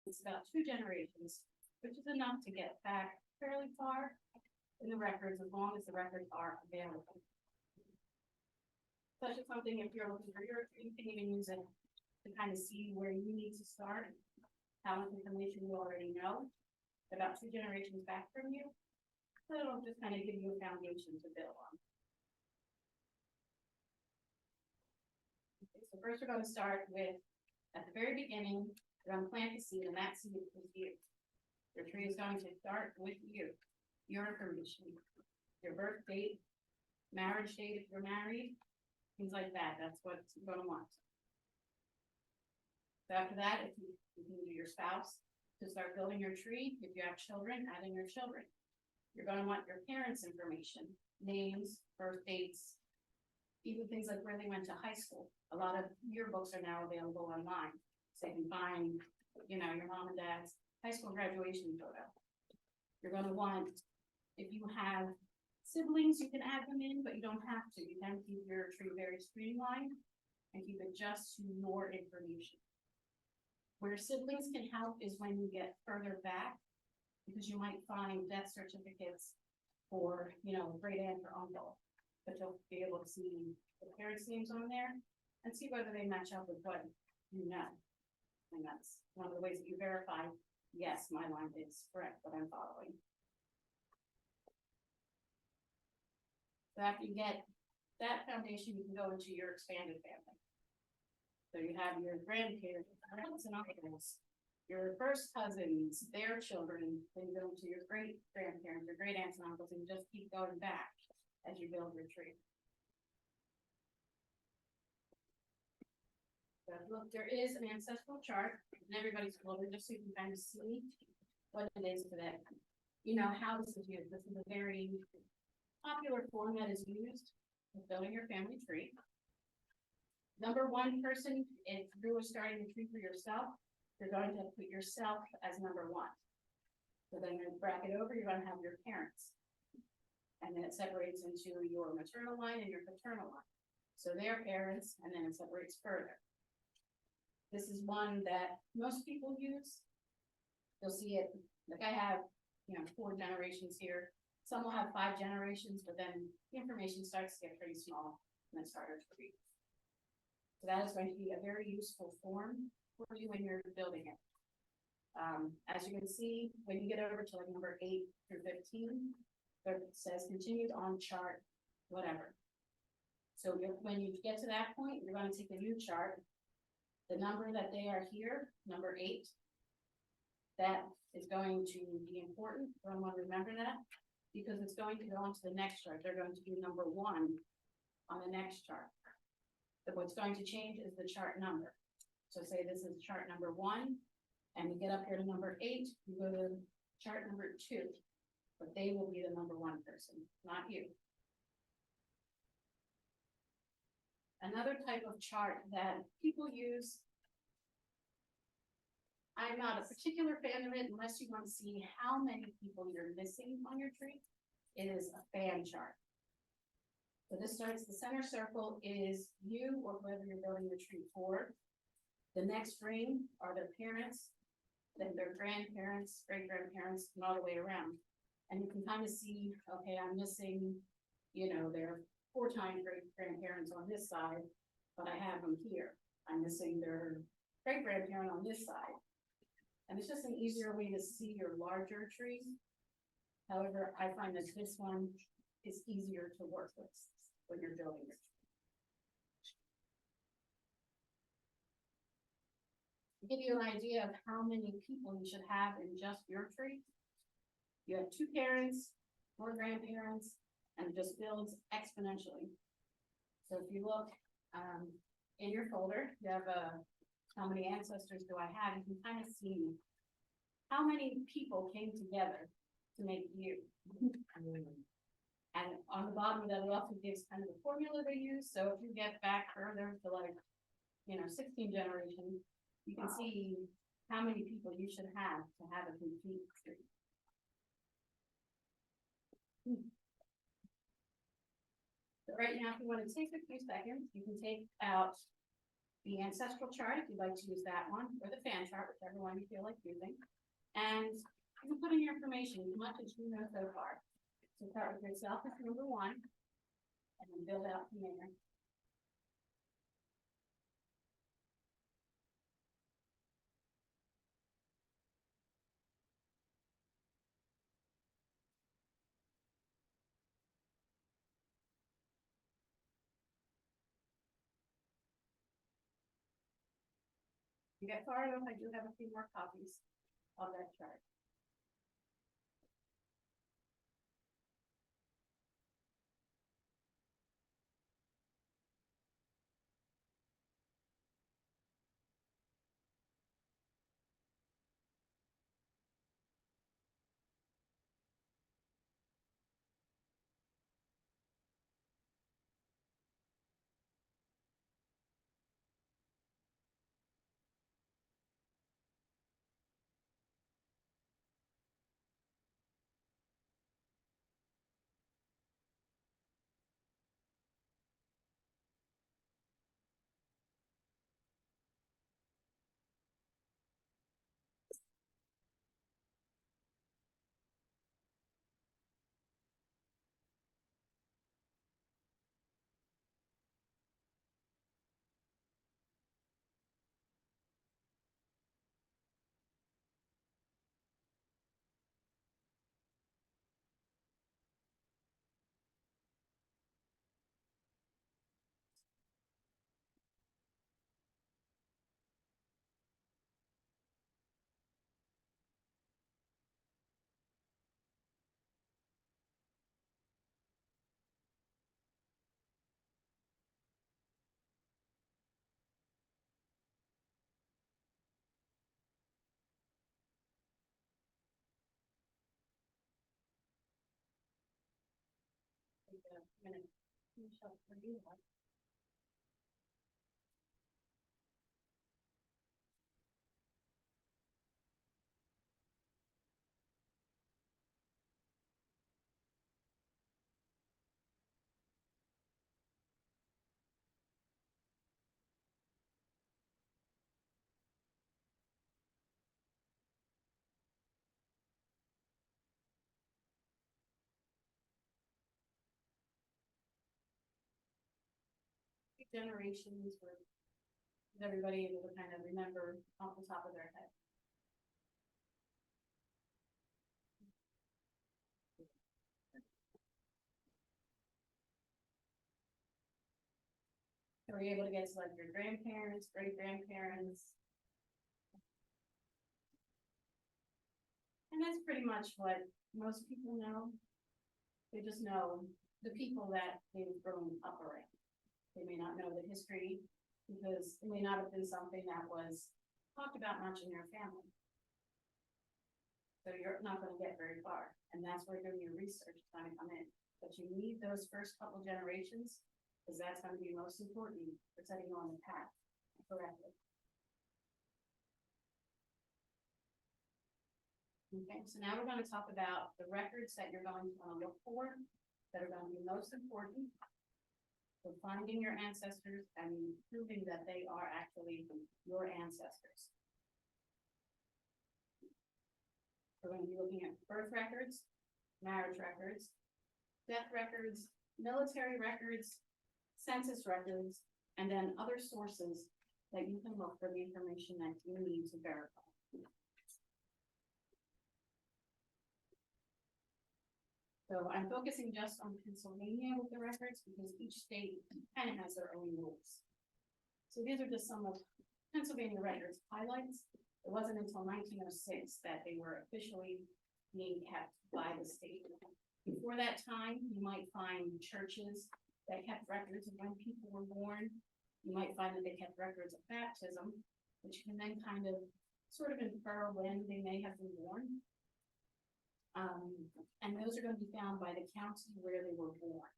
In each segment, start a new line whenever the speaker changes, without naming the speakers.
It's about 2 generations, which is enough to get back fairly far in the records, as long as the records are available. Such as something, if you're looking for your, you can even use it to kind of see where you need to start, how much information you already know about 2 generations back from you. So it'll just kind of give you a foundation to build on. Okay, so first we're going to start with, at the very beginning, we're going to plant the seed, and that seed is you. Your tree is going to start with you, your information, your birth date, marriage date if you're married, things like that. That's what you're going to want. So after that, if you can do your spouse to start building your tree. If you have children, adding your children. You're going to want your parents' information, names, birth dates, even things like where they went to high school. A lot of yearbooks are now available online, so you can find, you know, your mom and dad's high school graduation photo. You're going to want, if you have siblings, you can add them in, but you don't have to. You can keep your tree very streamlined and keep it just to your information. Where siblings can help is when you get further back, because you might find death certificates for, you know, great aunt or uncle, but you'll be able to see the parents' names on there and see whether they match up with what you know. And that's one of the ways that you verify, yes, my line is correct, what I'm following. So after you get that foundation, you can go into your expanded family. So you have your grandparents, aunts and uncles, your first cousins, their children, then you go into your great grandparents, your great aunts and uncles, and you just keep going back as you build your tree. So look, there is an ancestral chart in everybody's folder, just so you can kind of see what it is for that. You know how this is used. This is a very popular form that is used in building your family tree. Number one person, if you are starting the tree for yourself, you're going to put yourself as number one. So then you bracket over, you're going to have your parents. And then it separates into your maternal line and your paternal line. So their parents, and then it separates further. This is one that most people use. You'll see it, like I have, you know, 4 generations here. Some will have 5 generations, but then the information starts to get pretty small and then start to read. So that is going to be a very useful form for you when you're building it. As you can see, when you get over to like number 8 through 15, it says continued on chart, whatever. So when you get to that point, you're going to take a new chart. The number that they are here, number 8, that is going to be important. So I want to remember that because it's going to go on to the next chart. They're going to do number 1 on the next chart. But what's going to change is the chart number. So say this is chart number 1, and you get up here to number 8, you go to chart number 2, but they will be the number 1 person, not you. Another type of chart that people use, I'm not a particular fan of it unless you want to see how many people you're missing on your tree. It is a fan chart. So this starts, the center circle is you or whoever you're building the tree for. The next ring are their parents, then their grandparents, great-grandparents, and all the way around. And you can kind of see, okay, I'm missing, you know, their 4-time great-grandparents on this side, but I have them here. I'm missing their great-grandparent on this side. And it's just an easier way to see your larger tree. However, I find that this one is easier to work with when you're building it. To give you an idea of how many people you should have in just your tree, you have 2 parents, 4 grandparents, and it just builds exponentially. So if you look in your folder, you have how many ancestors do I have? You can kind of see how many people came together to make you. And on the bottom of that, it also gives kind of the formula they use. So if you get back further to like, you know, 16 generations, you can see how many people you should have to have a complete tree. So right now, if you want to take a few seconds, you can take out the ancestral chart, if you'd like to use that one, or the fan chart, whichever one you feel like using. And you can put in your information, as much as you know so far. So start with yourself as number one, and then build out from there. You get far enough, I do have a few more copies of that chart. Take a minute. Finish up for you. Generations were, is everybody able to kind of remember off the top of their head? Are you able to get to like your grandparents, great grandparents? And that's pretty much what most people know. They just know the people that they've grown up around. They may not know the history because it may not have been something that was talked about much in your family. So you're not going to get very far. And that's where doing your research is going to come in. But you need those first couple generations because that's going to be most important for setting you on the path correctly. Okay, so now we're going to talk about the records that you're going to want to look for that are going to be most important for finding your ancestors and proving that they are actually your ancestors. We're going to be looking at birth records, marriage records, death records, military records, census records, and then other sources that you can look for the information that you need to verify. So I'm focusing just on Pennsylvania with the records because each state kind of has their own rules. So these are just some of Pennsylvania records highlights. It wasn't until 1906 that they were officially being kept by the state. Before that time, you might find churches that kept records of when people were born. You might find that they kept records of baptism, which can then kind of sort of infer when they may have been born. And those are going to be found by the county where they were born.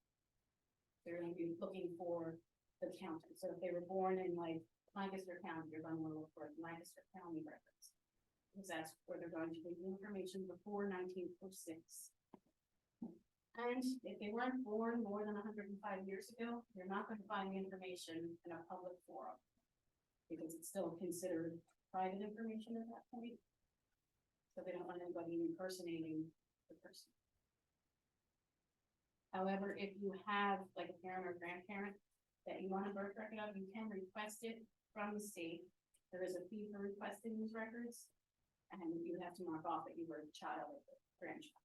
They're going to be looking for the county. So if they were born in like Lancaster County, you're going to want to look for Lancaster County records. Because that's where they're going to get the information before 1906. And if they weren't born more than 105 years ago, you're not going to find the information in a public forum. because it's still considered private information at that point. So they don't want anybody impersonating the person. However, if you have like a parent or grandparent that you want a birth record of, you can request it from the state. There is a fee for requesting these records, and you have to mark off that you were a child or grandchild.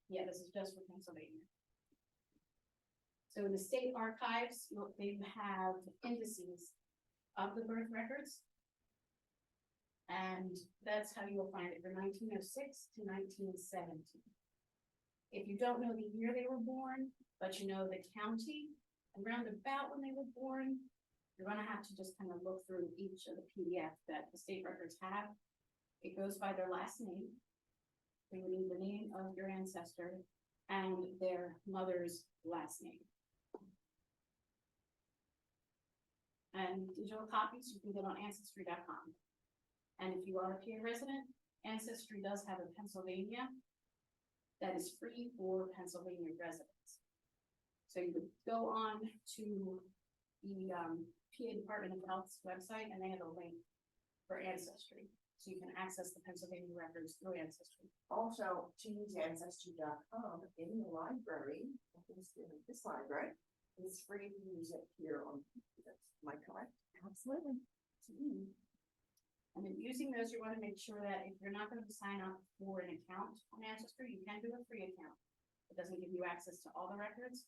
Yeah, this is just for Pennsylvania. So in the state archives, they have indices of the birth records. And that's how you'll find it from 1906 to 1917. If you don't know the year they were born, but you know the county and round about when they were born, you're gonna have to just kind of look through each of the PDF that the state records have. It goes by their last name. So you need the name of your ancestor and their mother's last name. And digital copies you can get on Ancestry.com. And if you are a PA resident, Ancestry does have a Pennsylvania that is free for Pennsylvania residents. So you would go on to the PA Department of Health's website, and they have a link for Ancestry. So you can access the Pennsylvania records through Ancestry.
Also, to use Ancestry.com in the library, this library, it's free to use it here on computers. Am I correct?
Absolutely. And then using those, you want to make sure that if you're not going to sign up for an account on Ancestry, you can do a free account. It doesn't give you access to all the records,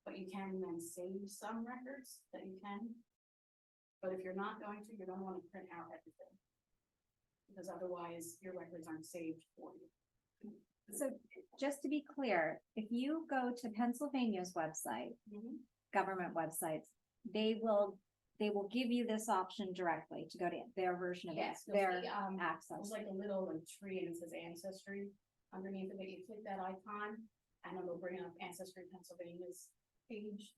but you can then save some records that you can. But if you're not going to, you're going to want to print out everything, because otherwise your records aren't saved for you.
So just to be clear, if you go to Pennsylvania's website, government websites, they will give you this option directly to go to their version of
Yes,
their
there's
access.
like a little tree and it says Ancestry underneath of it. You click that icon and it'll bring up Ancestry Pennsylvania's page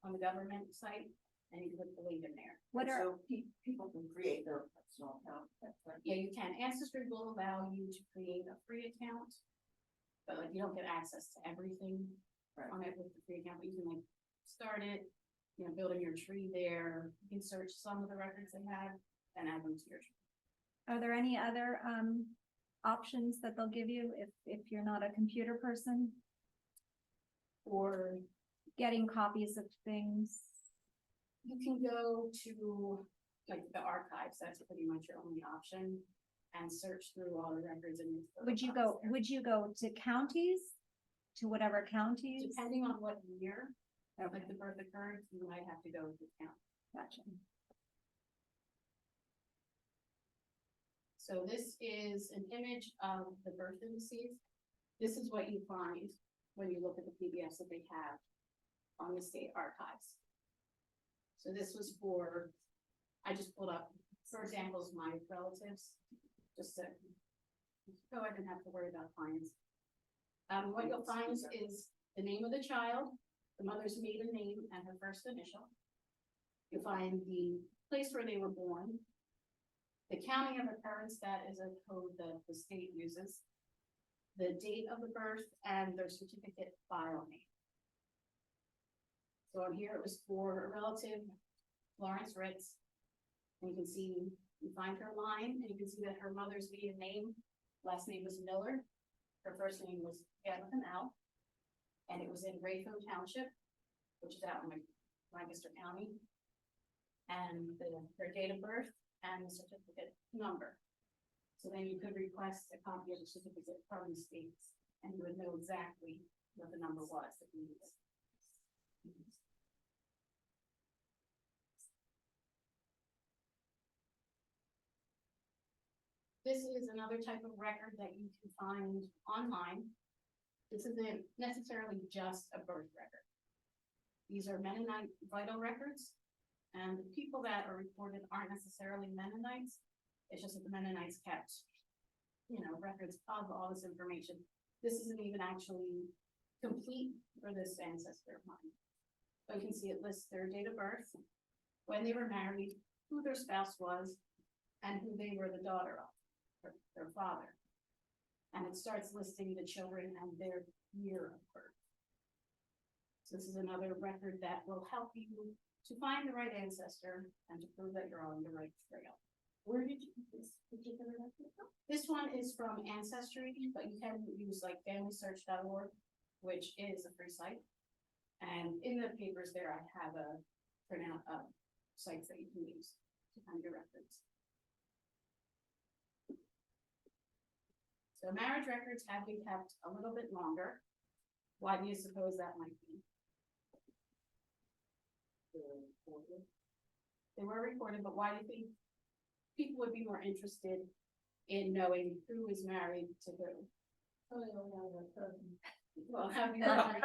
on the government site, and you can put the link in there.
What are,
So people can create their personal account. That's right.
Yeah, you can. Ancestry will allow you to create a free account, but like you don't get access to everything on it with the free account. But you can like start it, you know, building your tree there. You can search some of the records they have and add them to your tree.
are there any other options that they'll give you if you're not a computer person?
Or
Getting copies of things?
you can go to like the archives. That's pretty much your only option, and search through all the records. And
Would you go to counties? To whatever counties?
depending on what year
Okay,
like the birth occurred, you might have to go to count.
gotcha.
So this is an image of the birth indices. This is what you find when you look at the PDFs that they have on the state archives. So this was for, I just pulled up, for examples, my relatives, just to go ahead and have to worry about clients. What you'll find is the name of the child, the mother's maiden name and her first initial. You'll find the place where they were born, the county of occurrence, that is a code that the state uses, the date of the birth, and their certificate file name. So on here, it was for a relative, Florence Ritz. And you can see, you find her line, and you can see that her mother's maiden name, last name was Miller. Her first name was Ann with an L. And it was in Rayfield Township, which is out in Lancaster County. And their date of birth and the certificate number. So then you could request a copy of the certificate from the states, and you would know exactly what the number was that you needed. This is another type of record that you can find online. This isn't necessarily just a birth record. These are Mennonite vital records, and the people that are reported aren't necessarily Mennonites. It's just that the Mennonites kept, you know, records of all this information. This isn't even actually complete for this ancestor of mine. But you can see it lists their date of birth, when they were married, who their spouse was, and who they were the daughter of, their father. And it starts listing the children and their year of birth. So this is another record that will help you to find the right ancestor and to prove that you're on the right trail.
Where did you get this particular record from?
This one is from Ancestry, but you can use like familysearch.org, which is a free site. And in the papers there, I have a printout of sites that you can use to find your records. So marriage records have been kept a little bit longer. Why do you suppose that might be? They were recorded, but why do you think people would be more interested in knowing who is married to who? Well, having that,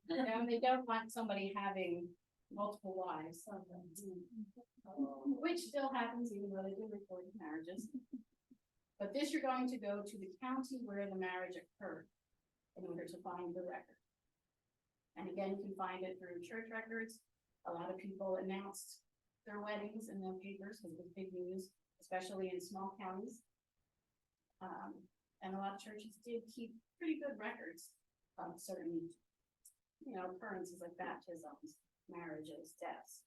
and they don't want somebody having multiple wives, which still happens even though they do record marriages. But this, you're going to go to the county where the marriage occurred in order to find the record. And again, you can find it through church records. A lot of people announced their weddings in the papers because it was big news, especially in small counties. And a lot of churches did keep pretty good records of certain, occurrences like baptisms, marriages, deaths.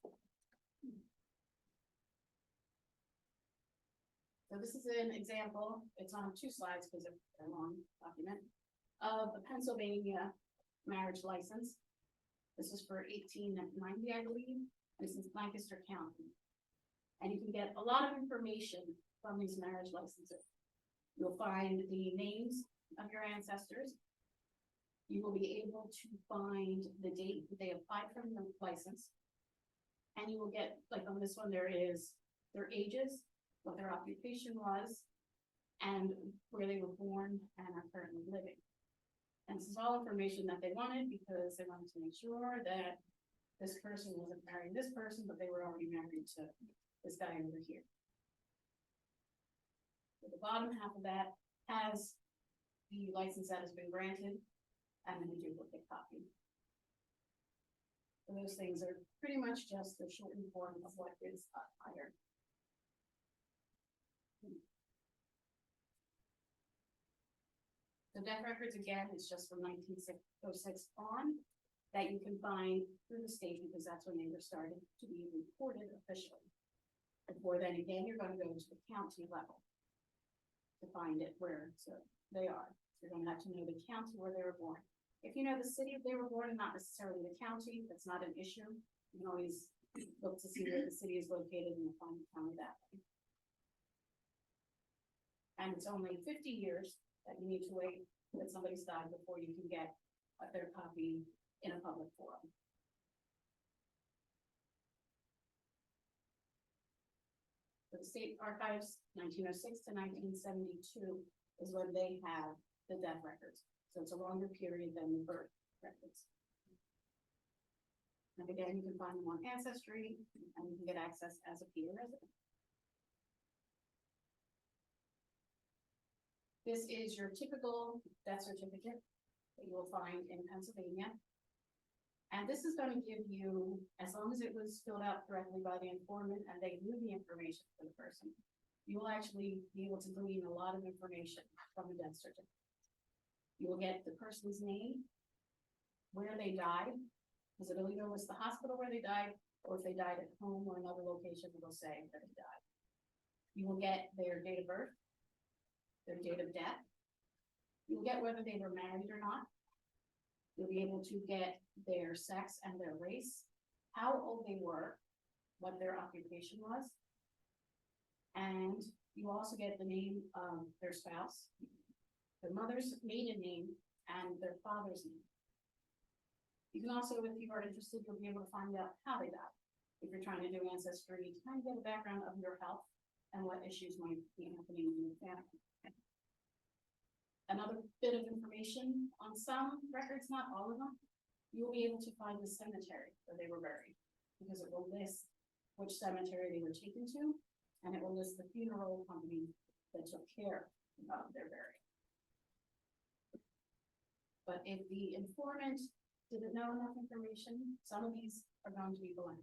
So this is an example, it's on 2 slides because it's a long document, of a Pennsylvania marriage license. This is for 1890, I believe. This is Lancaster County. And you can get a lot of information from these marriage licenses. You'll find the names of your ancestors. You will be able to find the date that they applied for the license. And you will get, like on this one, there is their ages, what their occupation was, and where they were born and are currently living. And this is all information that they wanted because they wanted to make sure that this person wasn't marrying this person, but they were already married to this guy over here. So the bottom half of that has the license that has been granted and then a duplicate copy. So those things are pretty much just the shortened form of what is higher. The death records, again, is just from 1906 on, that you can find through the state because that's when they were started to be reported officially. Before then, again, you're going to go to the county level to find it where they are. So you're going to have to know the county where they were born. If you know the city they were born and not necessarily the county, that's not an issue. You can always look to see where the city is located and you'll find the county that way. And it's only 50 years that you need to wait that somebody's died before you can get their copy in a public forum. The state archives, 1906 to 1972 is when they have the death records. So it's a longer period than the birth records. And again, you can find them on Ancestry and you can get access as a PA resident. This is your typical death certificate that you will find in Pennsylvania. And this is going to give you, as long as it was filled out correctly by the informant and they knew the information for the person, you will actually be able to glean a lot of information from the death certificate. You will get the person's name, where they died, because it'll either list the hospital where they died, or if they died at home or another location, it'll say that they died. You will get their date of birth, their date of death. You'll get whether they were married or not. You'll be able to get their sex and their race, how old they were, what their occupation was. And you also get the name of their spouse, their mother's maiden name, and their father's name. You can also, if you are interested, you'll be able to find out how they died. If you're trying to do ancestry, to kind of get a background of your health and what issues might be happening in your family. Another bit of information on some records, not all of them, you'll be able to find the cemetery where they were buried, because it will list which cemetery they were taken to, and it will list the funeral company that took care of their burial. But if the informant didn't know enough information, some of these are going to be blank.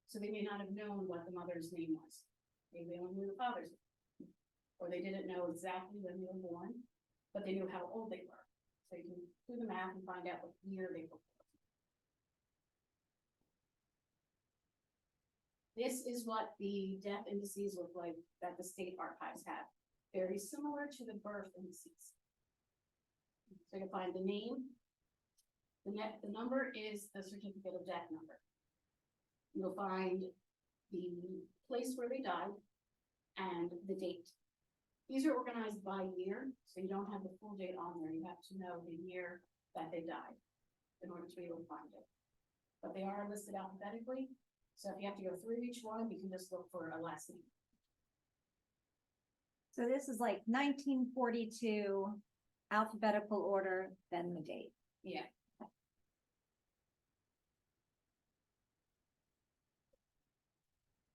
So they may not have known what the mother's name was. Maybe they only knew the father's name. Or they didn't know exactly when they were born, but they knew how old they were. So you can do the math and find out what year they were born. This is what the death indices look like that the state archives have. Very similar to the birth indices. So you can find the name. The number is the certificate of death number. You'll find the place where they died and the date. These are organized by year, so you don't have the full date on there. You have to know the year that they died in order to be able to find it. But they are listed alphabetically, so if you have to go through each one, you can just look for a last name.
So this is like 1942 alphabetical order, then the date.
Yeah.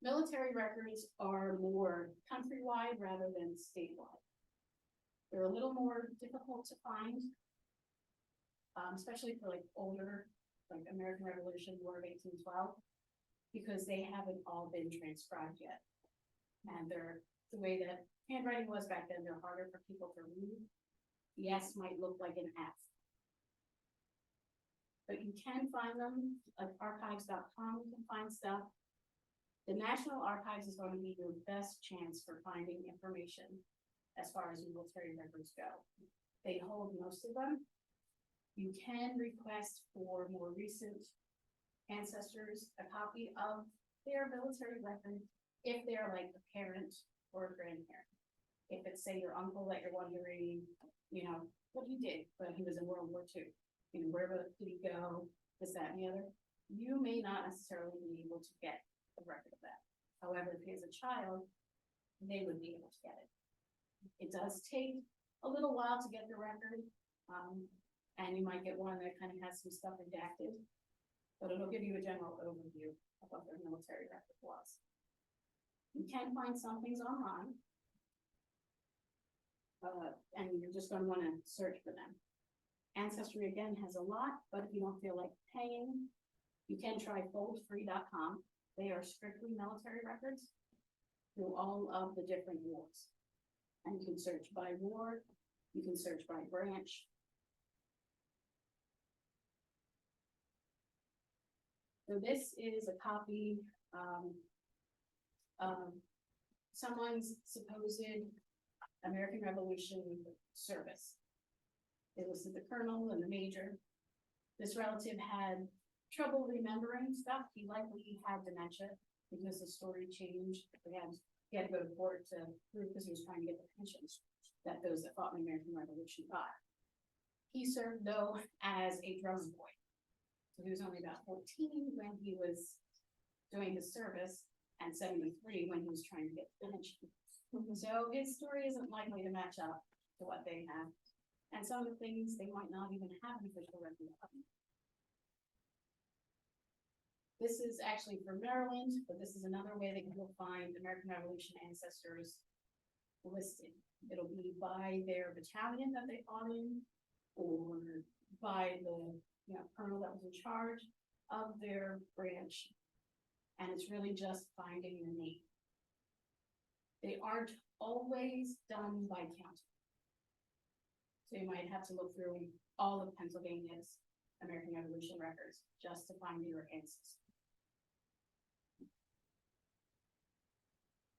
Military records are more countrywide rather than statewide. They're a little more difficult to find, especially for like older, like American Revolution, War of 1812, because they haven't all been transcribed yet. And they're, the way that handwriting was back then, they're harder for people to read. The S might look like an F. But you can find them, like archives.com, you can find stuff. The National Archives is going to be your best chance for finding information as far as military records go. They hold most of them. You can request for more recent ancestors a copy of their military record if they're like a parent or a grandparent. If it's, say, your uncle that you're wondering, you know, what he did when he was in World War II, you know, where did he go, this, that, and the other, you may not necessarily be able to get a record of that. However, if he is a child, they would be able to get it. It does take a little while to get the record, and you might get one that kind of has some stuff redacted, but it'll give you a general overview of what their military record was. You can find some things online, and you're just going to want to search for them. Ancestry, again, has a lot, but if you don't feel like paying, you can try foldfree.com. They are strictly military records through all of the different wars. And you can search by war, you can search by branch. So this is a copy of someone's supposed American Revolution service. It listed the colonel and the major. This relative had trouble remembering stuff. He likely had dementia because the story changed. He had to go to court to prove, because he was trying to get the pensions that those that fought in the American Revolution got. He served, though, as a drum boy. So he was only about 14 when he was doing his service, and 73 when he was trying to get the pension. So his story isn't likely to match up to what they have. And some of the things they might not even have an official record of. This is actually for Maryland, but this is another way that you'll find American Revolution ancestors listed. It'll be by their battalion that they fought in, or by the colonel that was in charge of their branch. And it's really just finding the name. They aren't always done by county. So you might have to look through all of Pennsylvania's American Revolution records just to find your ancestors.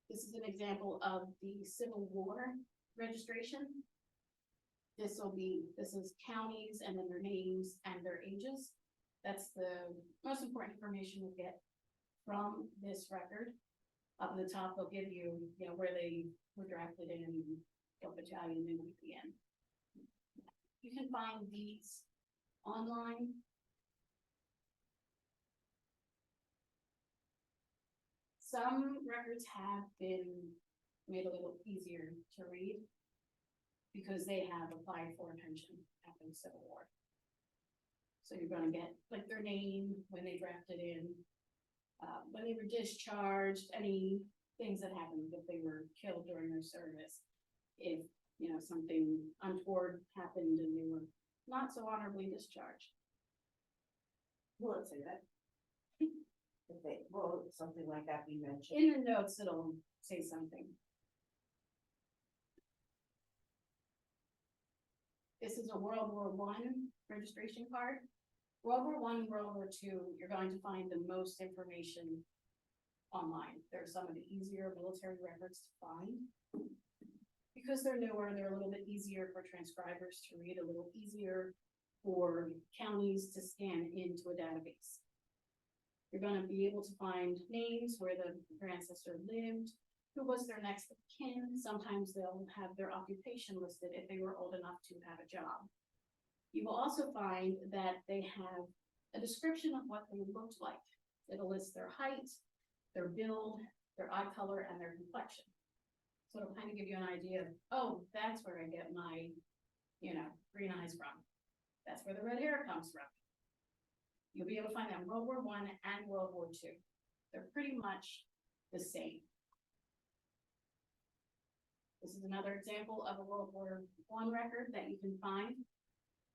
This is an example of the Civil War registration. This is counties and then their names and their ages. That's the most important information you'll get from this record. Up at the top, they'll give you, where they were drafted in, what battalion they were in. You can find these online. Some records have been made a little easier to read because they have applied for a pension after the Civil War. So you're going to get like their name, when they drafted in, when they were discharged, any things that happened, if they were killed during their service, if something untoward happened and they were not so honorably discharged.
Will it say that? If they, something like that be mentioned.
In the notes, it'll say something. This is a World War I registration card. World War I and World War II, you're going to find the most information online. They're some of the easier military records to find. Because they're newer, they're a little bit easier for transcribers to read, a little easier for counties to scan into a database. You're gonna be able to find names where their ancestor lived, who was their next of kin. Sometimes they'll have their occupation listed if they were old enough to have a job. You will also find that they have a description of what they looked like. It'll list their height, their build, their eye color, and their complexion. So it'll kind of give you an idea of, oh, that's where I get my, green eyes from. That's where the red hair comes from. You'll be able to find that in World War I and World War II. They're pretty much the same. This is another example of a World War I record that you can find.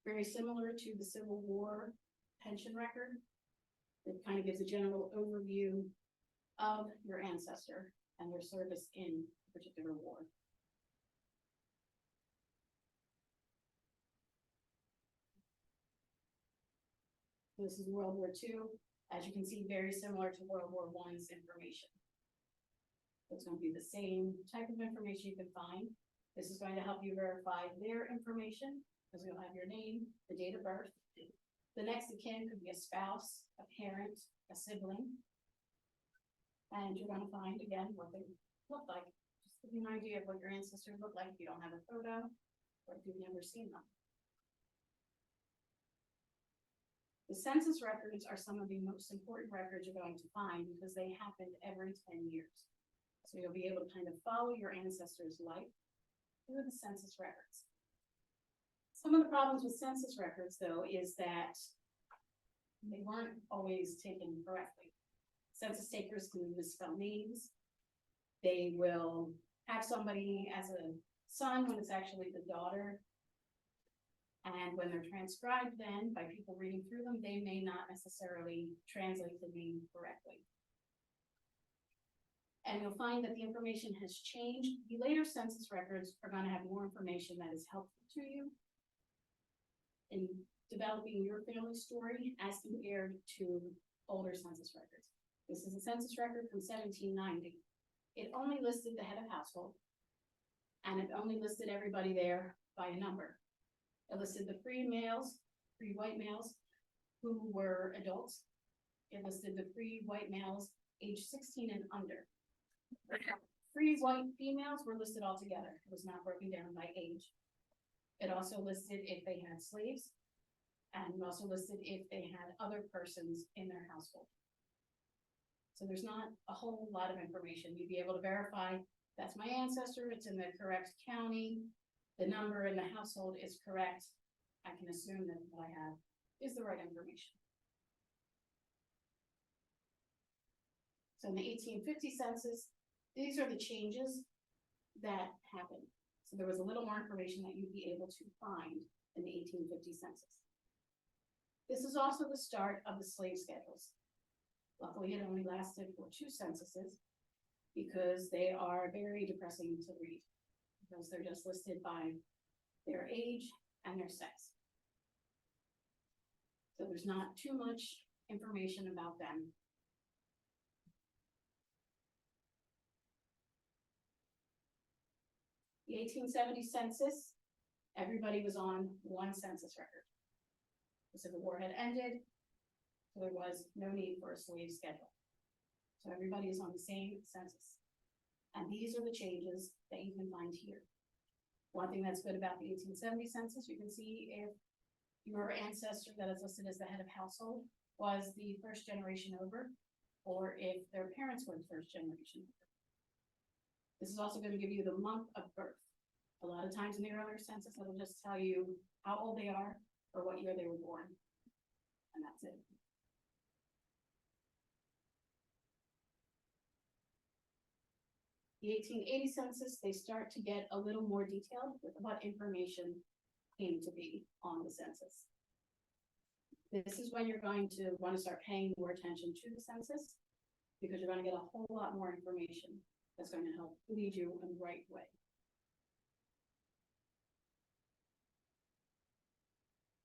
Very similar to the Civil War pension record. It kind of gives a general overview of your ancestor and their service in a particular war. This is World War II. As you can see, very similar to World War I's information. It's going to be the same type of information you can find. This is going to help you verify their information, because you'll have your name, the date of birth. The next of kin could be a spouse, a parent, a sibling. And you're going to find, again, what they look like. Just give you an idea of what your ancestors look like if you don't have a photo or if you've never seen them. The census records are some of the most important records you're going to find because they happened every 10 years. So you'll be able to kind of follow your ancestors' life through the census records. Some of the problems with census records, though, is that they weren't always taken correctly. Census takers can misspell names. They will have somebody as a son when it's actually the daughter. And when they're transcribed then by people reading through them, they may not necessarily translate the name correctly. And you'll find that the information has changed. The later census records are going to have more information that is helpful to you in developing your family story as compared to older census records. This is a census record from 1790. It only listed the head of household, and it only listed everybody there by a number. It listed the free white males who were adults. It listed the free white males age 16 and under. Free white females were listed all together. It was not broken down by age. It also listed if they had slaves, and it also listed if they had other persons in their household. So there's not a whole lot of information. You'd be able to verify that's my ancestor, it's in the correct county, the number in the household is correct. I can assume that what I have is the right information. So in the 1850 census, these are the changes that happened. So there was a little more information that you'd be able to find in the 1850 census. This is also the start of the slave schedules. Luckily, it only lasted for 2 censuses because they are very depressing to read because they're just listed by their age and their sex. So there's not too much information about them. The 1870 census, everybody was on one census record. The Civil War had ended, so there was no need for a slave schedule. So everybody is on the same census. And these are the changes that you can find here. One thing that's good about the 1870 census, you can see if your ancestor that is listed as the head of household was the first generation over, or if their parents were the first generation over. This is also going to give you the month of birth. A lot of times in the earlier census, it'll just tell you how old they are or what year they were born. And that's it. The 1880 census, they start to get a little more detailed with what information came to be on the census. This is when you're going to want to start paying more attention to the census because you're going to get a whole lot more information that's going to help lead you in the right way.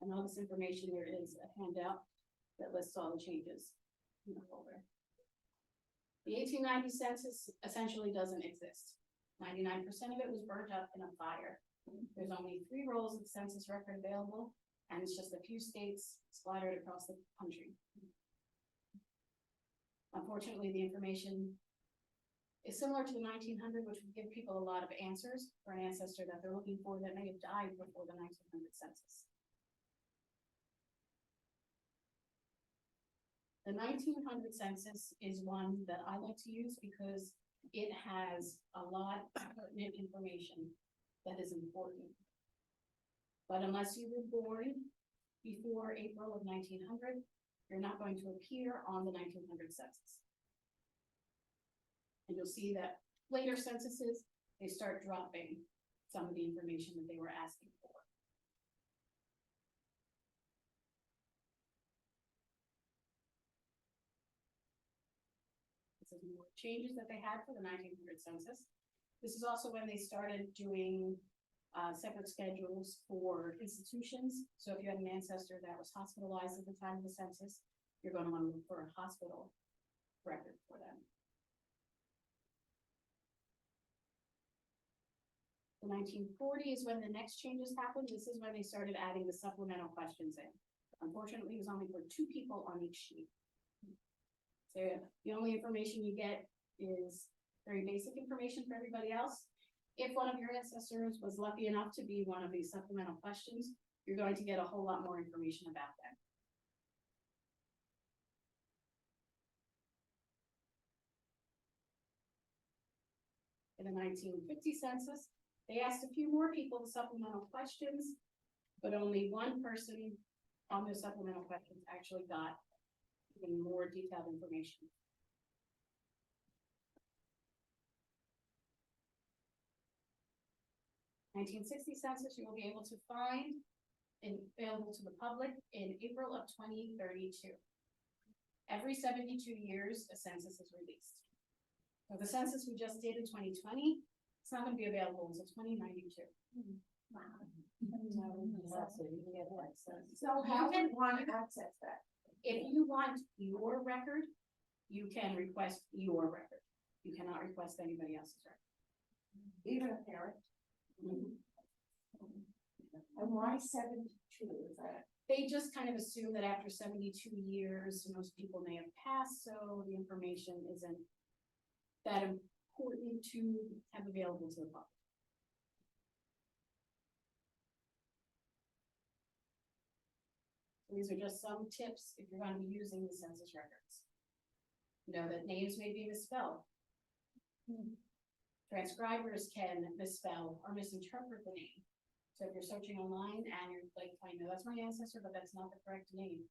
And all this information, there is a handout that lists all the changes in the folder. The 1890 census essentially doesn't exist. 99% of it was burnt up in a fire. There's only 3 rolls of the census record available, and it's just a few states splattered across the country. Unfortunately, the information is similar to the 1900, which would give people a lot of answers for an ancestor that they're looking for that may have died before the 1900 census. The 1900 census is one that I like to use because it has a lot of pertinent information that is important. But unless you were born before April of 1900, you're not going to appear on the 1900 census. And you'll see that later censuses, they start dropping some of the information that they were asking for. This is more changes that they had for the 1900 census. This is also when they started doing separate schedules for institutions. So if you had an ancestor that was hospitalized at the time of the census, you're going to want to look for a hospital record for them. The 1940s, when the next changes happened, this is when they started adding the supplemental questions in. Unfortunately, it was only for 2 people on each sheet. So the only information you get is very basic information for everybody else. If one of your ancestors was lucky enough to be one of these supplemental questions, you're going to get a whole lot more information about them. In the 1950 census, they asked a few more people the supplemental questions, but only one person on those supplemental questions actually got even more detailed information. In 1960 census, you will be able to find and available to the public in April of 2032. Every 72 years, a census is released. So the census we just did in 2020, it's not going to be available until 2092.
Wow. So how would one access that?
If you want your record, you can request your record. You cannot request anybody else's record.
Even a parent? And why 72 is that?
They just kind of assume that after 72 years, most people may have passed, so the information isn't that important to have available to the public. These are just some tips if you're going to be using the census records. You know that names may be misspelled. Transcribers can misspell or misinterpret the name. So if you're searching online and you're like, I know that's my ancestor, but that's not the correct name,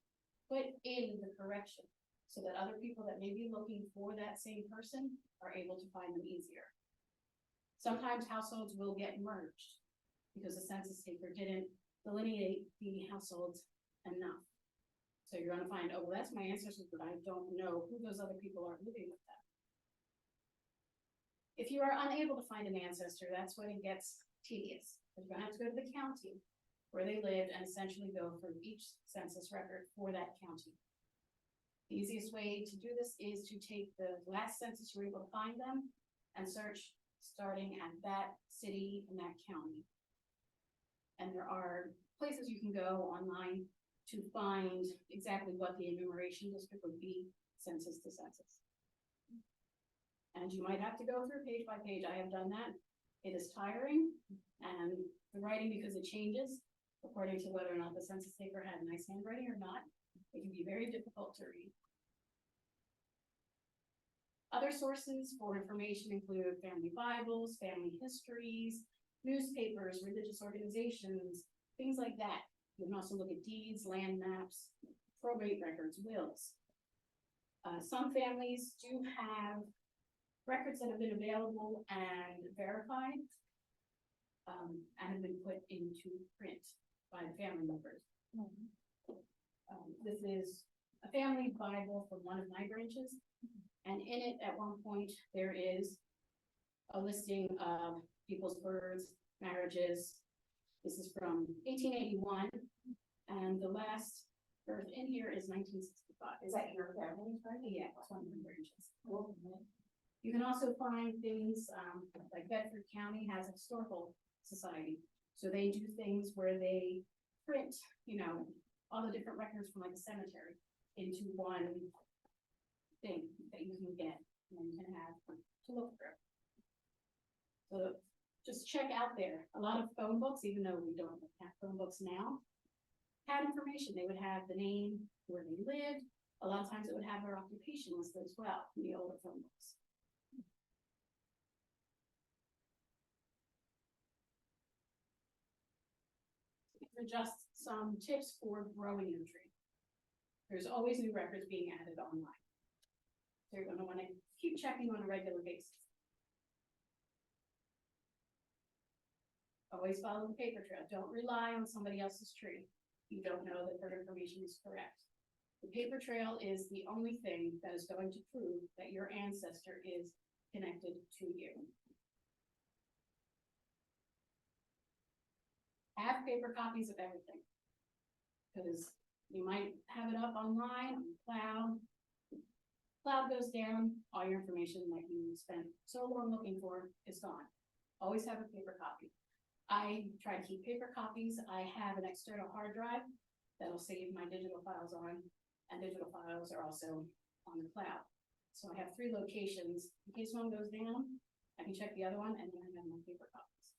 put in the correction so that other people that may be looking for that same person are able to find them easier. Sometimes households will get merged because the census taker didn't delineate the households enough. So you're going to find, oh, well, that's my ancestors, but I don't know who those other people are living with them. If you are unable to find an ancestor, that's when it gets tedious. You're going to have to go to the county where they lived and essentially go through each census record for that county. The easiest way to do this is to take the last census you were able to find them and search starting at that city and that county. And there are places you can go online to find exactly what the enumeration district would be census to census. And you might have to go through page by page. I have done that. It is tiring, and the writing, because it changes according to whether or not the census taker had nice handwriting or not, it can be very difficult to read. Other sources for information include family Bibles, family histories, newspapers, religious organizations, things like that. You can also look at deeds, land maps, probate records, wills. Some families do have records that have been available and verified and have been put into print by the family members. This is a family Bible from one of my branches, and in it at one point there is a listing of people's births, marriages. This is from 1881, and the last birth in here is 1965. but
Is that your family, right?
yeah, it's one of the branches.
Well,
You can also find things, like Bedford County has a historical society. So they do things where they print, all the different records from like a cemetery into one thing that you can get and you can have to look through. So just check out there. A lot of phone books, even though we don't have phone books now, had information. They would have the name, where they lived. A lot of times it would have their occupation listed as well in the older phone books. These are just some tips for growing your tree. There's always new records being added online. So you're gonna wanna keep checking on a regular basis. Always follow the paper trail. Don't rely on somebody else's tree. You don't know that their information is correct. The paper trail is the only thing that is going to prove that your ancestor is connected to you. Have paper copies of everything. Because you might have it up online, on cloud. Cloud goes down, all your information that you spent so long looking for is gone. Always have a paper copy. I try to keep paper copies. I have an external hard drive that'll save my digital files on, and digital files are also on the cloud. So I have 3 locations. In case one goes down, I can check the other one and then I have my paper copies.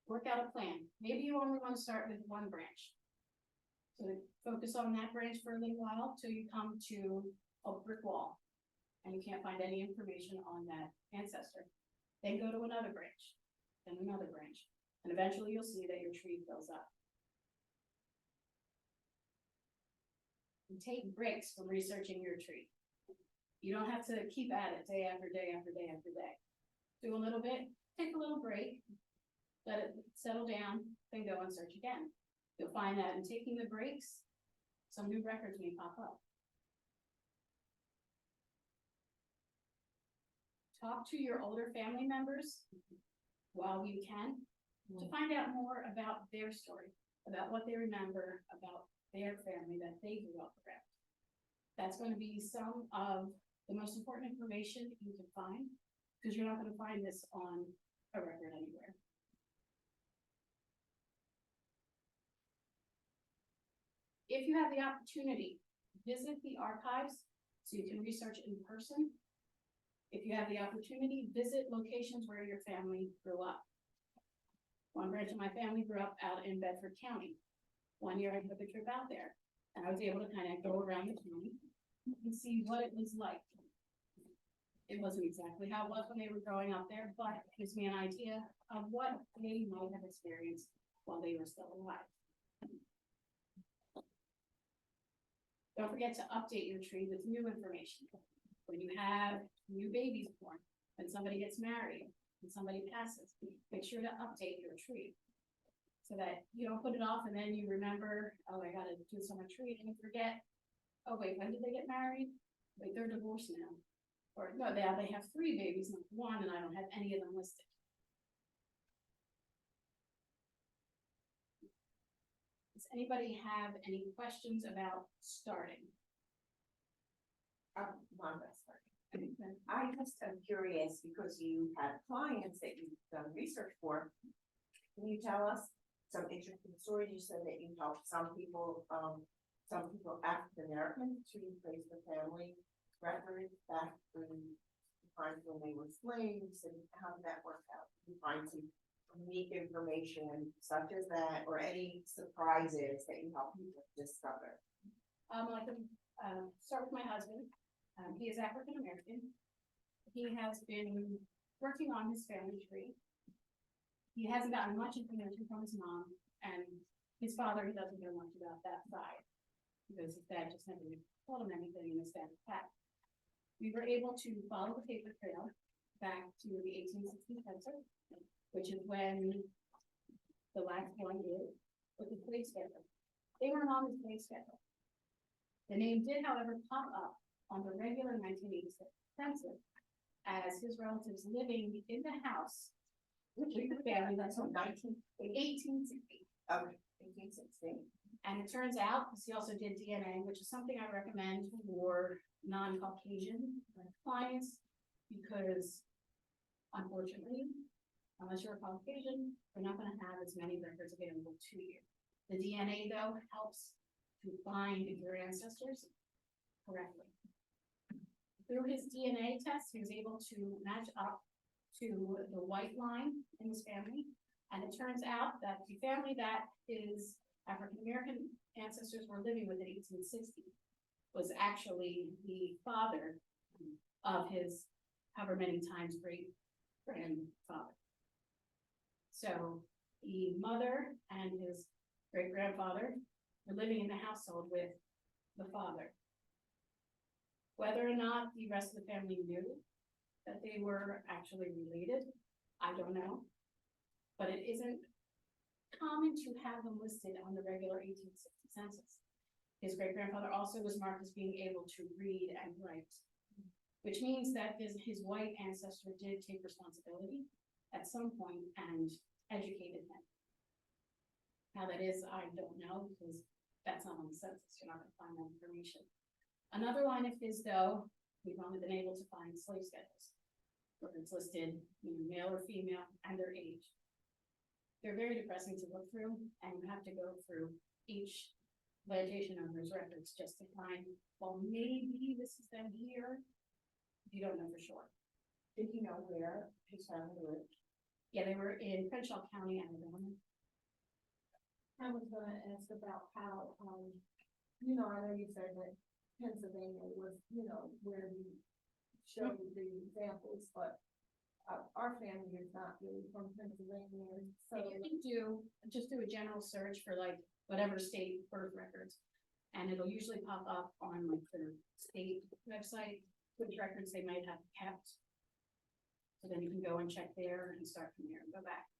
Work out a plan. Maybe you only want to start with one branch. So focus on that branch for a little while till you come to a brick wall and you can't find any information on that ancestor. Then go to another branch, then another branch, and eventually you'll see that your tree fills up. And take breaks from researching your tree. You don't have to keep at it day after day after day after day. Do a little bit, take a little break, let it settle down, then go and search again. You'll find that in taking the breaks, some new records may pop up. Talk to your older family members while you can to find out more about their story, about what they remember about their family that they grew up around. That's going to be some of the most important information you can find, because you're not going to find this on a record anywhere. If you have the opportunity, visit the archives so you can research in person. If you have the opportunity, visit locations where your family grew up. One branch of my family grew up out in Bedford County. One year I took a trip out there and I was able to kind of go around the county and see what it was like. It wasn't exactly how it was when they were growing up there, but it gives me an idea of what they might have experienced while they were still alive. Don't forget to update your tree with new information. When you have new babies born, when somebody gets married, when somebody passes, make sure to update your tree so that you don't put it off and then you remember, oh, I gotta do this on my tree, and you forget, oh wait, when did they get married? Wait, they're divorced now. Or no, they have 3 babies, not 1, and I don't have any of them listed. Does anybody have any questions about starting?
One best part. I just am curious because you have clients that you've done research for. Can you tell us some interesting stories? You said that you helped some people African American to trace the family records back to times when they were slaves, and how did that work out? Did you find some unique information such as that, or any surprises that you help people discover?
I can start with my husband. He is African American. He has been working on his family tree. He hasn't gotten much information from his mom, and his father, he doesn't know much about that side because his dad just never told him anything in his dad's past. We were able to follow the paper trail back to the 1860 census, which is when the last one is with the slave schedule. They weren't on the slave schedule. The name did, however, pop up on the regular 1986 census as his relatives living in the house with the family that's from 1860.
Okay. 1860.
And it turns out, because he also did DNA, which is something I recommend for non-Caucasian clients, because unfortunately, unless you're a Caucasian, you're not gonna have as many records available to you. The DNA though helps to find your ancestors correctly. Through his DNA test, he was able to match up to the white line in his family. And it turns out that the family that his African-American ancestors were living with in 1860 was actually the father of his however many times great grandfather. So the mother and his great grandfather were living in the household with the father. Whether or not the rest of the family knew that they were actually related, I don't know. But it isn't common to have them listed on the regular 1860 census. His great grandfather also was marked as being able to read and write, which means that his white ancestor did take responsibility at some point and educated him. How that is, I don't know, because that's not on the census. You're not going to find that information. Another line of his, though, we've only been able to find slave schedules, where it's listed, male or female, and their age. They're very depressing to look through, and you have to go through each plantation owner's records just to find, well, maybe this is them here. You don't know for sure.
Did he know where his family lived?
Yeah, they were in Crenshaw County, Alabama.
I was gonna ask about how, I know you said that Pennsylvania was, where you showed the examples, but our family is not really from Pennsylvania, so.
You can just do a general search for like whatever state birth records, and it'll usually pop up on like their state website, which records they might have kept. So then you can go and check there and start from there and go back.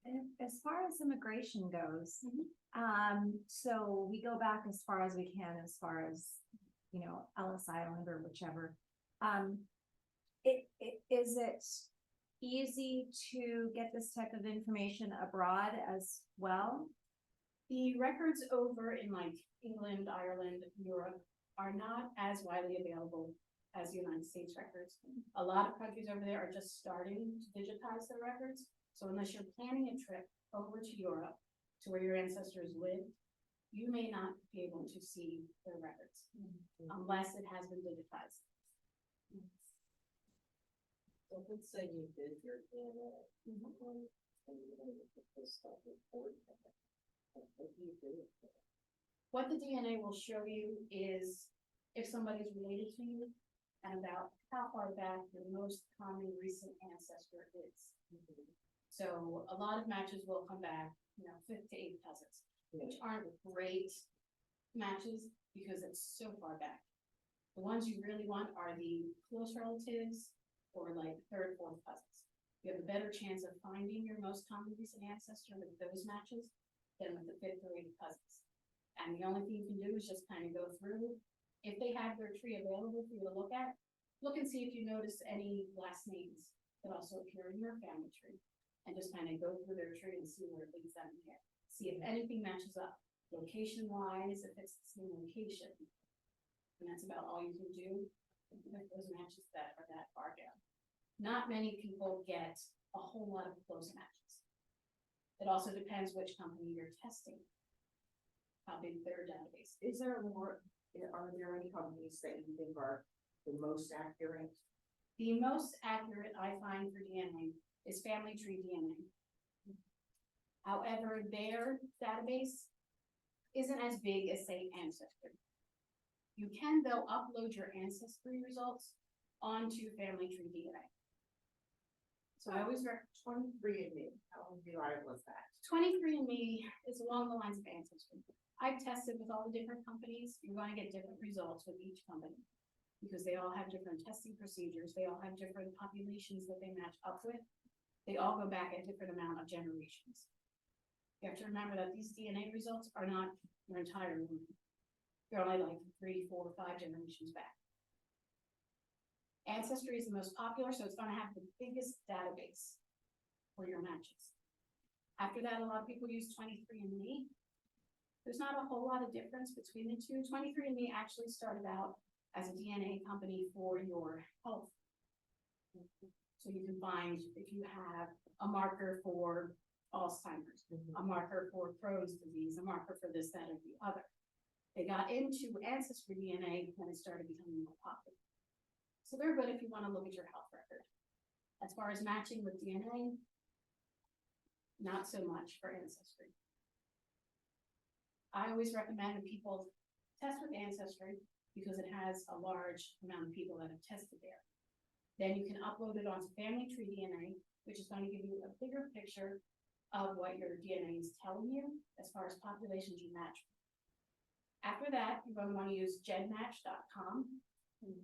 And as far as immigration goes,
Mhm.
so we go back as far as we can, as far as, Ellis Island or whichever. Is it easy to get this type of information abroad as well?
The records over in like England, Ireland, Europe are not as widely available as the United States records. A lot of countries over there are just starting to digitize their records. So unless you're planning a trip over to Europe, to where your ancestors lived, you may not be able to see their records unless it has been digitized.
So let's say you did your DNA, and you put this stuff report. What do you do with that?
What the DNA will show you is if somebody's related to you and about how far back your most common recent ancestor is. So a lot of matches will come back, 5th to 8th cousins, which aren't great matches because it's so far back. The ones you really want are the close relatives or like 3rd, 4th cousins. You have a better chance of finding your most common recent ancestor with those matches than with the 5th or 8th cousins. And the only thing you can do is just kind of go through. If they have their tree available for you to look at, look and see if you notice any last names that also appear in your family tree. And just kind of go through their tree and see where it leads them here. See if anything matches up, location-wise, if it's the same location. And that's about all you can do with those matches that are that far down. Not many people get a whole lot of close matches. It also depends which company you're testing, how big their database is.
Are there any companies that you think are the most accurate?
The most accurate I find for DNA is Family Tree DNA. However, their database isn't as big as, say, Ancestry. You can, though, upload your ancestry results onto Family Tree DNA. So I always recommend
23andMe. How reliable is that?
23andMe is along the lines of Ancestry. I've tested with all the different companies. You're going to get different results with each company because they all have different testing procedures. They all have different populations that they match up with. They all go back a different amount of generations. You have to remember that these DNA results are not your entire line. They're only like 3, 4, 5 generations back. Ancestry is the most popular, so it's going to have the biggest database for your matches. After that, a lot of people use 23andMe. There's not a whole lot of difference between the two. 23andMe actually started out as a DNA company for your health. So you can find if you have a marker for Alzheimer's, a marker for Crohn's disease, a marker for this, that, or the other. They got into ancestry DNA when it started becoming more popular. So they're good if you want to look at your health record. As far as matching with DNA, not so much for ancestry. I always recommend that people test with Ancestry because it has a large amount of people that have tested there. Then you can upload it onto Family Tree DNA, which is going to give you a bigger picture of what your DNA is telling you as far as populations you match. After that, you're going to want to use genmatch.com,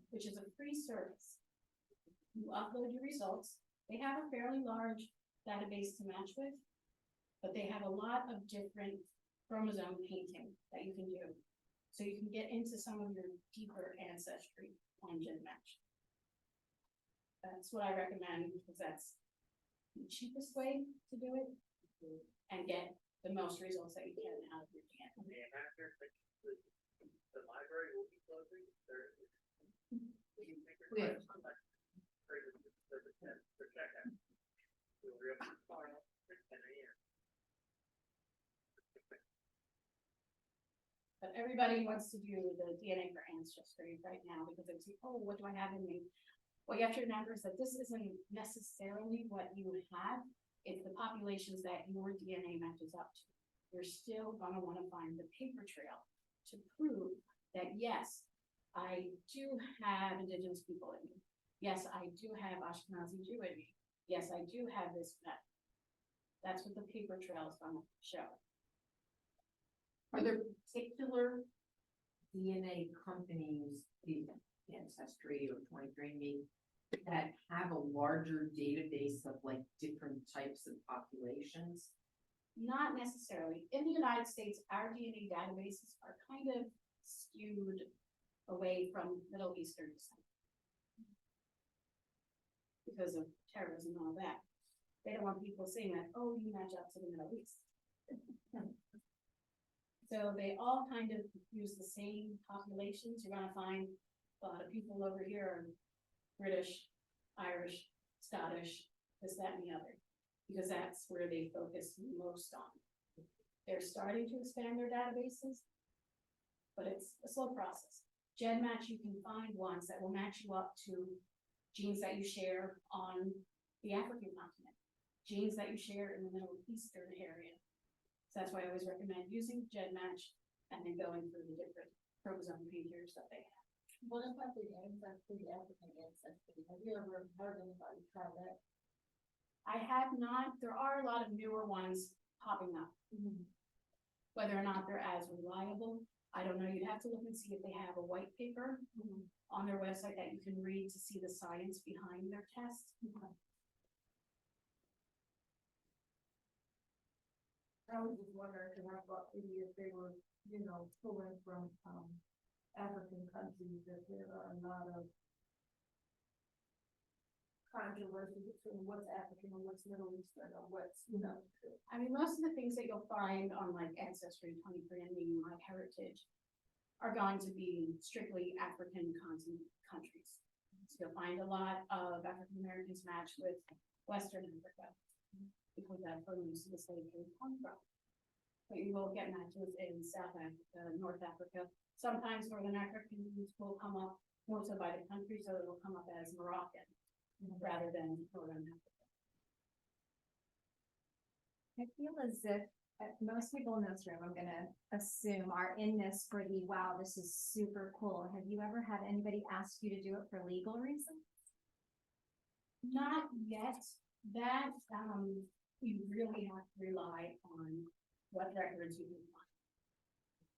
which is a free service. You upload your results. They have a fairly large database to match with, but they have a lot of different chromosome painting that you can do. So you can get into some of your deeper ancestry on GenMatch. That's what I recommend because that's the cheapest way to do it and get the most results that you can out of your DNA.
And after the library will be closing, there.
Yeah.
We'll reopen tomorrow at 10 a.m.
But everybody wants to do the DNA for ancestry right now because it's, oh, what do I have in me? What you have to remember is that this isn't necessarily what you would have. It's the populations that your DNA matches up to. You're still gonna wanna find the paper trail to prove that, yes, I do have indigenous people in me. Yes, I do have Ashkenazi Jew in me. Yes, I do have this, that. That's what the paper trail is gonna show.
Are there particular DNA companies, the Ancestry or 23andMe, that have a larger database of like different types of populations?
Not necessarily. In the United States, our DNA databases are kind of skewed away from Middle Eastern descent because of terrorism and all that. They don't want people saying that, oh, you match up to the Middle East. So they all kind of use the same populations. You're gonna find a lot of people over here are British, Irish, Scottish, this, that, and the other, because that's where they focus most on. They're starting to expand their databases, but it's a slow process. GenMatch, you can find ones that will match you up to genes that you share on the African continent, genes that you share in the Middle Eastern area. So that's why I always recommend using GenMatch and then going through the different chromosome painters that they have.
What about the ancestry, African ancestry? Have you ever heard anybody try that?
I have not. There are a lot of newer ones popping up. Whether or not they're as reliable, I don't know. You'd have to look and see if they have a white paper on their website that you can read to see the science behind their test.
I was just wondering, because I thought maybe if they were, you know, pulling from, African countries, that there are a lot of controversy between what's African and what's Middle Eastern or what's, you know.
I mean, most of the things that you'll find on like Ancestry, 23andMe, My Heritage are going to be strictly African continent countries. So you'll find a lot of African Americans matched with Western Africa because that's where most of the slavery come from. But you will get matches in South Africa, North Africa. Sometimes Northern Africans will come up more so by the country, so it will come up as Moroccan rather than Northern Africa.
I feel as if most people in this room, I'm gonna assume, are in this for the, wow, this is super cool. Have you ever had anybody ask you to do it for legal reasons?
Not yet. That, you really have to rely on what records you can find.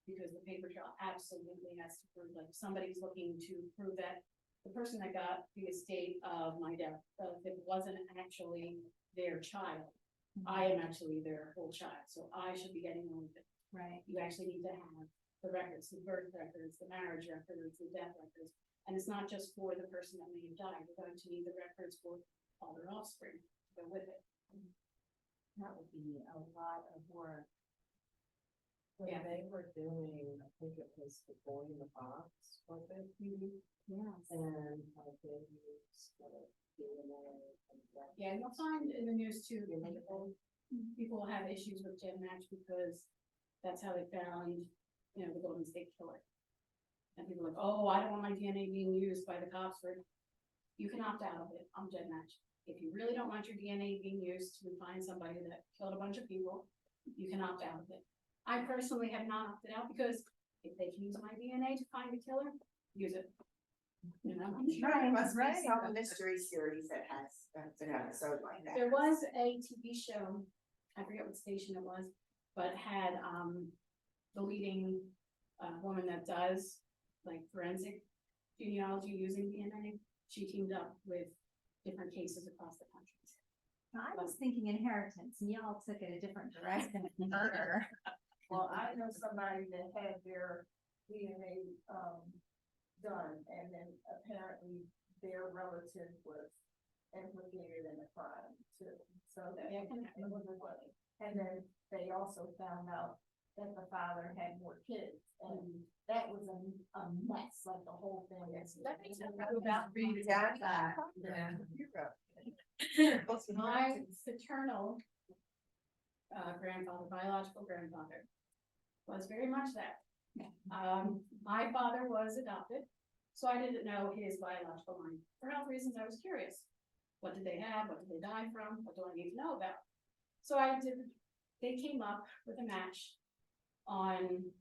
Because the paper trail absolutely has to prove, like, somebody's looking to prove that the person that got the estate of my death relative wasn't actually their child. I am actually their whole child, so I should be getting all of it.
Right.
You actually need to have the records, the birth records, the marriage records, the death records. And it's not just for the person that may have died. You're going to need the records for all their offspring to go with it.
That would be a lot of work. When
Yeah.
they were doing, I think it was the boy in the box, was it?
Yes.
And they used DNA and that.
Yeah, you'll find in the news too, people have issues with Gen Match because that's how they found, you know, the Golden State Killer. And people are like, oh, I don't want my DNA being used by the cops for, you can opt out of it on Gen Match. If you really don't want your DNA being used to find somebody that killed a bunch of people, you can opt out of it. I personally have not opted out because if they can use my DNA to find a killer, use it. You know, I'm sure
There must be
right.
some mystery series that has an episode like that.
there was a TV show, I forget what station it was, but had, the leading, woman that does like forensic genealogy using DNA. She teamed up with different cases across the country.
I was thinking inheritance, and y'all took it a different direction. Murder.
Well, I know somebody that had their DNA, done, and then apparently their relative was implicated in the crime too. So that,
Yeah, can
it was funny. And then they also found out that the father had more kids, and that was a mess, like the whole thing.
Let me tell you about
Yeah.
my paternal grandfather, biological grandfather, was very much that. My father was adopted, so I didn't know his biological line. For health reasons, I was curious. What did they have? What did they die from? What do I need to know about? So they came up with a match on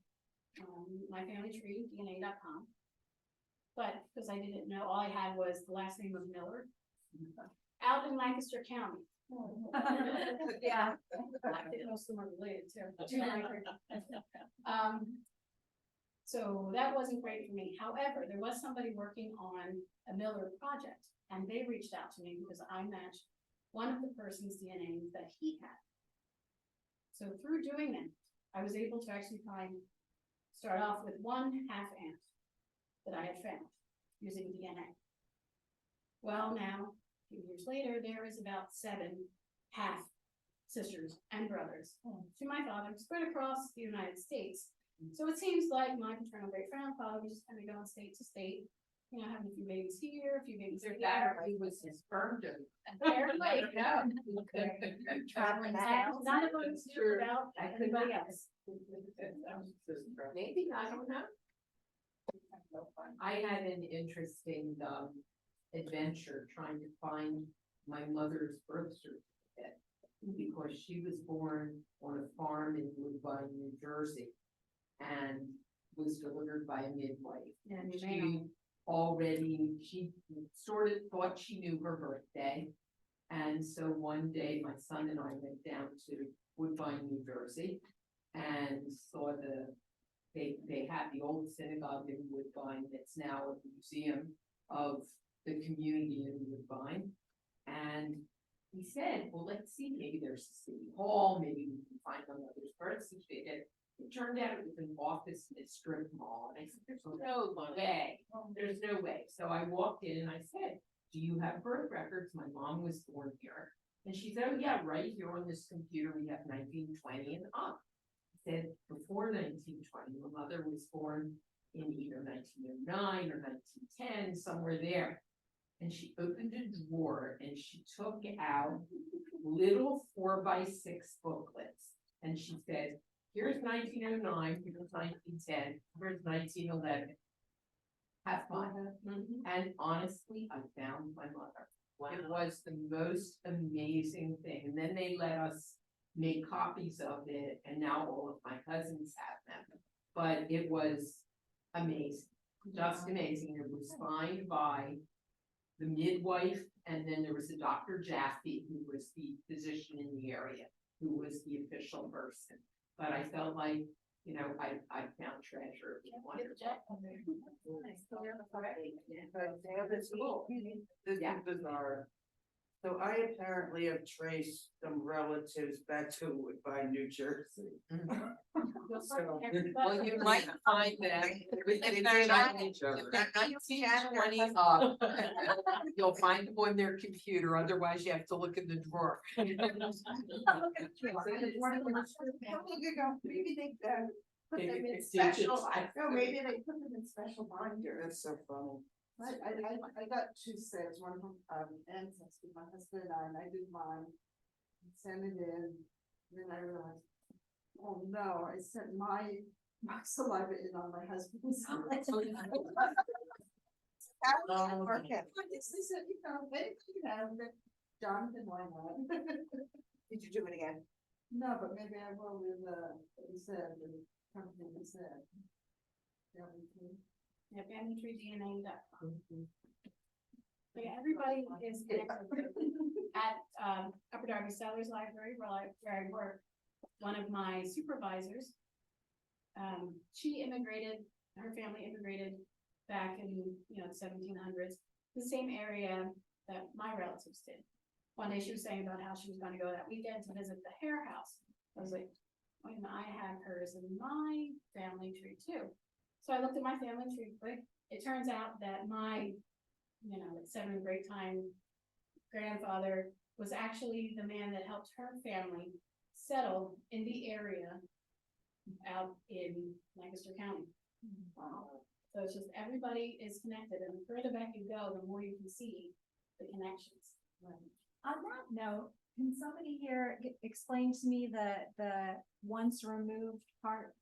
my family tree, DNA.com. But because I didn't know, all I had was the last name of Miller, out in Lancaster County.
Yeah.
I didn't know some are related too. So that wasn't great for me. However, there was somebody working on a Miller project, and they reached out to me because I matched one of the person's DNA that he had. So through doing that, I was able to actually start off with one half aunt that I had found using DNA. Well, now, a few years later, there is about 7 half sisters and brothers to my father spread across the United States. So it seems like my paternal great grandfather was just kind of going state to state, you know, having a few babies here, a few babies there.
He was his sperm donor.
Apparently,
Traveling the
and
house.
none of them knew about anybody else.
Maybe, I don't know. I had an interesting, adventure trying to find my mother's birth certificate. Because she was born on a farm in Woodbine, New Jersey, and was delivered by a midwife.
And you may
She sort of thought she knew her birthday. And so one day, my son and I went down to Woodbine, New Jersey, and saw they had the old synagogue in Woodbine that's now a museum of the community in Woodbine. And we said, well, let's see, maybe there's a city hall, maybe we can find my mother's birth certificate. It turned out it was an office in a strip mall, and I said, there's no way, there's no way. So I walked in and I said, do you have birth records? My mom was born here. And she said, oh yeah, right here on this computer, we have 1920 and up. I said, before 1920, my mother was born in either 1909 or 1910, somewhere there. And she opened a drawer and she took out little 4x6 booklets. And she said, here's 1909, here's 1910, here's 1911. Have fun. And honestly, I found my mother.
Wow.
It was the most amazing thing. And then they let us make copies of it, and now all of my cousins have them. But it was amazing, just amazing. It was signed by the midwife, and then there was a Dr. Jaffe, who was the physician in the area, who was the official person. But I felt like, you know, I found treasure. It was wonderful.
This
Yeah.
is our
So I apparently have traced some relatives back to Woodbine, New Jersey. So-
Well, you might find them, if they're not, if they're 1920 up, you'll find them on their computer, otherwise you have to look in the drawer.
Maybe they put them in special, no, maybe they put them in special binders.
That's so funny.
I got two sets, one from, ancestry, my husband and I did mine. Sent it in, then I realized, oh no, I sent my saliva in on my husband's. They said, you know, maybe, you know, that Jonathan, why not?
Did you do it again?
No, but maybe I will with, what he said, the company he said. Yeah, we can.
Yeah, familytreedna.com. So yeah, everybody is connected. At, Upper Darby Sellers Library, where I work, one of my supervisors, she immigrated, her family immigrated back in, the 1700s, the same area that my relatives did. One day she was saying about how she was gonna go that weekend to visit the Hare House. I was like, wait a minute, I have hers in my family tree too. So I looked at my family tree quick. It turns out that my, seventh grade time grandfather was actually the man that helped her family settle in the area out in Lancaster County. So it's just, everybody is connected, and the further back you go, the more you can see the connections.
On that note, can somebody here explain to me the once removed part?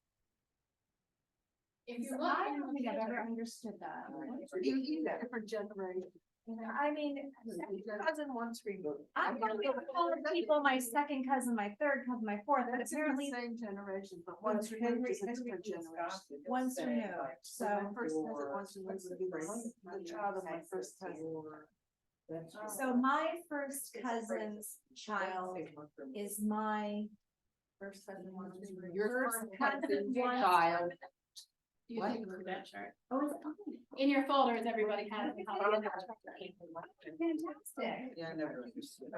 If you're
I don't
looking,
think I've ever understood that.
Different generation.
I mean,
Cousin once removed.
I'm gonna call people my second cousin, my third cousin, my fourth, but apparently
Same generation, but once removed is a different generation.
once removed,
So
so.
my first cousin once removed would be the child of my first cousin.
So my first cousin's child is my
First cousin once removed.
Your
First
first
cousin
cousin's
was-
child.
you
What?
think through that chart.
oh, it's
In your folders, everybody has.
fantastic.
Yeah, I never understood.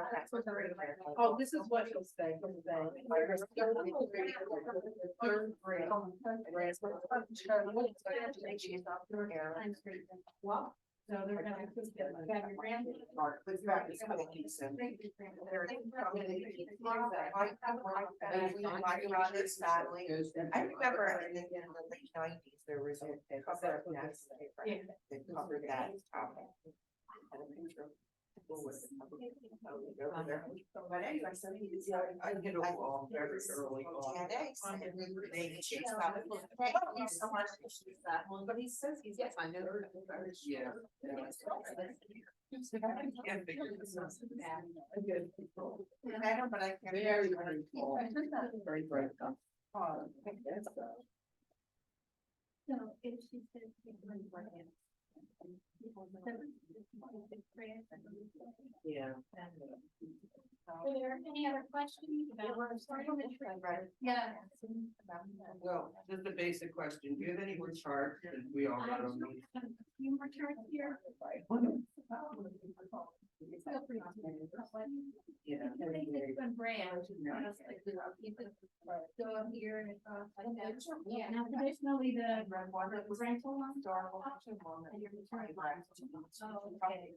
Oh, this is what he'll say,
So they're gonna have your grandkids.
I remember in the late nineties, there was a cover of Nats
Yeah.
that covered that topic. Had a picture of people with the cover. But anyway, so he was.
I hit a wall very early on.
They changed that. Thank you so much.
But he says he's, yes, I know.
Yeah. Can't figure this out.
I know, but I can't.
Very, very cool. Very bright.
So if she says.
Yeah.
Are there any other questions about? Yeah.
Well, just a basic question. Do you have any more charts? Because we all
I
got
have
them.
a few more charts here. Feel free to.
Yeah.
I think it's been brand. Go up here and across like that. Yeah, now traditionally the rental one. And your return line. Oh, okay.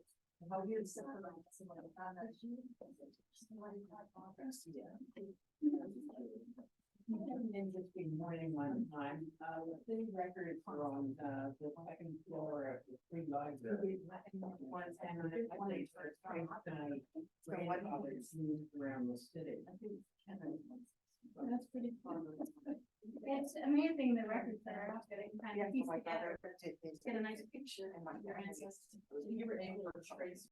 In between morning one time, the city records are on, the second floor of the free library. And I think first time tonight, grandfathers moved around the city.
That's pretty fun. It's amazing the records that are out there. You can kind of piece together, get a nice picture of your ancestors.
You were able to trace